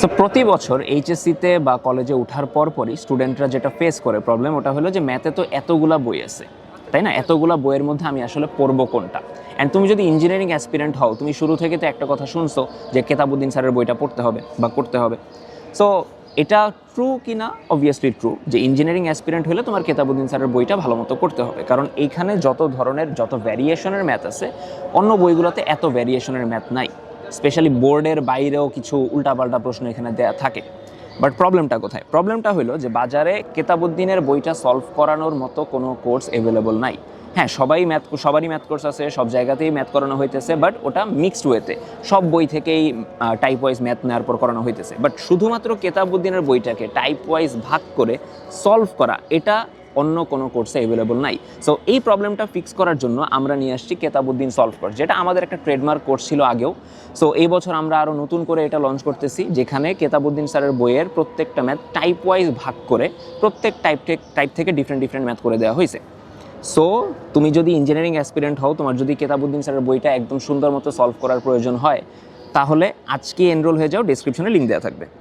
So প্রতি বছর এইচএসসিতে বা কলেজে ওঠার পরই স্টুডেন্টরা যেটা ফেস করে প্রবলেম ওটা হলো যে ম্যাথে তো এতগুলা বই আছে, তাই না? এতগুলা বইয়ের মধ্যে আমি আসলে পড়বো কোনটা? অ্যান্ড তুমি যদি ইঞ্জিনিয়ারিং অ্যাসপিরেন্ট হও, তুমি শুরু থেকে তো একটা কথা শুনছো যে কেতাবুদ্দিন স্যারের বইটা পড়তে হবে বা করতে হবে। সো এটা ট্রু কি না? অবভিয়াসলি ট্রু যে ইঞ্জিনিয়ারিং অ্যাসপিরেন্ট হলে তোমার কেতাবুদ্দিন স্যারের বইটা ভালো মতো করতে হবে, কারণ এইখানে যত ধরনের যত ভ্যারিয়েশনের ম্যাথ আছে অন্য বইগুলোতে এত ভ্যারিয়েশনের ম্যাথ নাই। স্পেশালি বোর্ডের বাইরেও কিছু উল্টাপাল্টা প্রশ্ন এখানে দেয়া থাকে। বাট প্রবলেমটা কোথায়? প্রবলেমটা হলো যে বাজারে কেতাবুদ্দিনের বইটা সলভ করানোর মতো কোনো কোর্স অ্যাভেলেবল নাই। হ্যাঁ, সবারই ম্যাথ কোর্স আছে, সব জায়গাতেই ম্যাথ করানো হইতেছে, বাট ওটা মিক্সড ওয়েতে সব বই থেকেই টাইপ ওয়াইজ ম্যাথ নেওয়ার পর করানো হইতেছে। বাট শুধুমাত্র কেতাবুদ্দিনের বইটাকে টাইপ ওয়াইজ ভাগ করে সলভ করা, এটা অন্য কোনো কোর্সে অ্যাভেলেবল নাই। সো এই প্রবলেমটা ফিক্স করার জন্য আমরা নিয়ে আসছি কেতাবুদ্দিন সলভ কোর্স, যেটা আমাদের একটা ট্রেডমার্ক কোর্স ছিল আগেও। সো এই বছর আমরা আরও নতুন করে এটা লঞ্চ করতেছি, যেখানে কেতাবুদ্দিন স্যারের বইয়ের প্রত্যেকটা ম্যাথ টাইপ ওয়াইজ ভাগ করে প্রত্যেক টাইপ থেকে ডিফারেন্ট ম্যাথ করে দেওয়া হয়েছে। সো তুমি যদি ইঞ্জিনিয়ারিং অ্যাসপিরেন্ট হও, তোমার যদি কেতাবুদ্দিন স্যারের বইটা একদম সুন্দর মতো সলভ করার প্রয়োজন হয়, তাহলে আজকে এনরোল হয়ে যাও, ডেসক্রিপশনে লিঙ্ক দেওয়া থাকবে।